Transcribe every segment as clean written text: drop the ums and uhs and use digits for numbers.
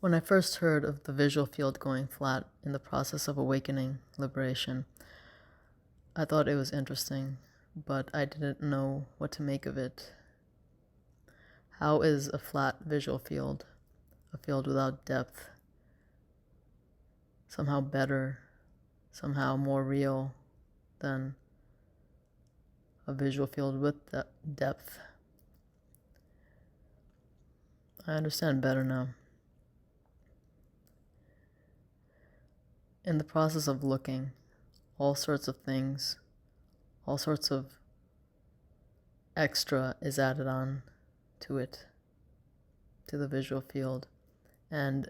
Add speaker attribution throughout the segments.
Speaker 1: When I first heard of the visual field going flat in the process of awakening, liberation, I thought it was interesting, but I didn't know what to make of it. How is a flat visual field, a field without depth, somehow better, somehow more real than a visual field with depth? I understand better now. In the process of looking, all sorts of things, all sorts of extra is added on to it, to the visual field. And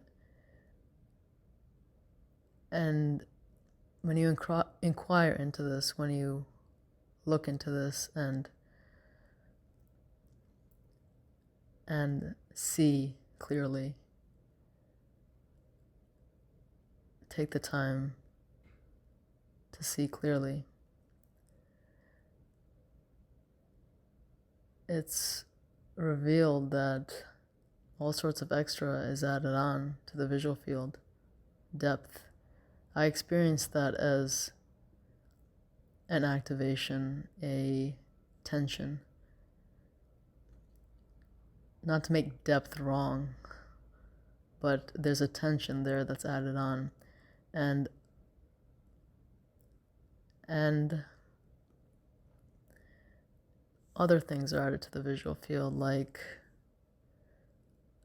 Speaker 1: when you inquire into this, when you look into this and see clearly, take the time to see clearly, it's revealed that all sorts of extra is added on to the visual field. Depth. I experienced that as an activation, a tension. Not to make depth wrong, but there's a tension there that's added on. And other things are added to the visual field, like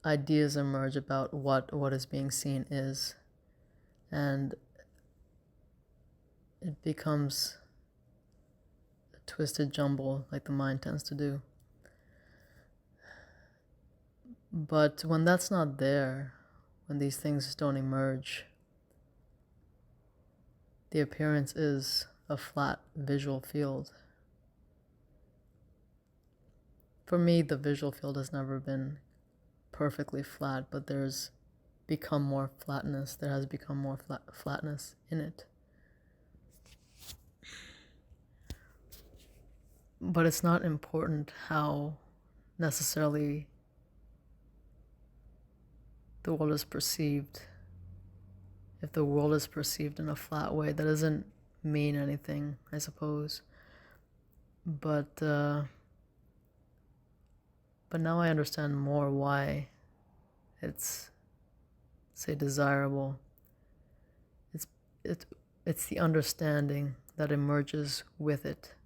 Speaker 1: ideas emerge about what is being seen is, and it becomes a twisted jumble like the mind tends to do. But when that's not there, when these things don't emerge, the appearance is a flat visual field. For me, the visual field has never been perfectly flat, but there's become more flatness. There has become more flatness in it. But it's not important how necessarily the world is perceived. If the world is perceived in a flat way, that doesn't mean anything, I suppose. But now I understand more why it's, say, desirable. It's the understanding that emerges with it.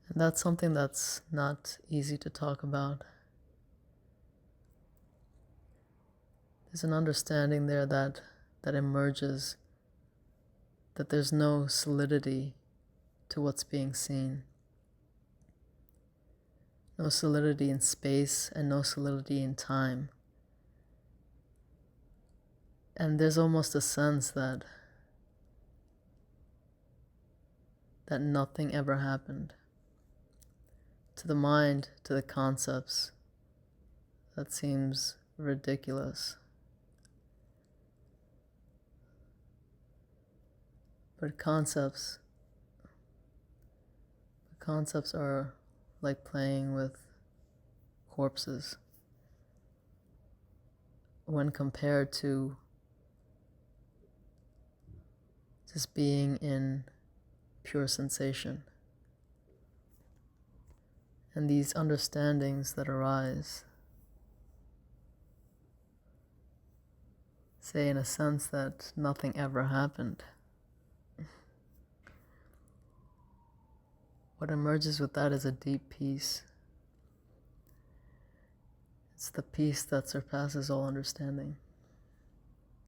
Speaker 1: And that's something that's not easy to talk about. There's an understanding there that emerges, that there's no solidity to what's being seen. No solidity in space and no solidity in time. And there's almost a sense that nothing ever happened. To the mind, to the concepts, that seems ridiculous. But concepts are like playing with corpses when compared to just being in pure sensation. And these understandings that arise, say in a sense that nothing ever happened. What emerges with that is a deep peace. It's the peace that surpasses all understanding.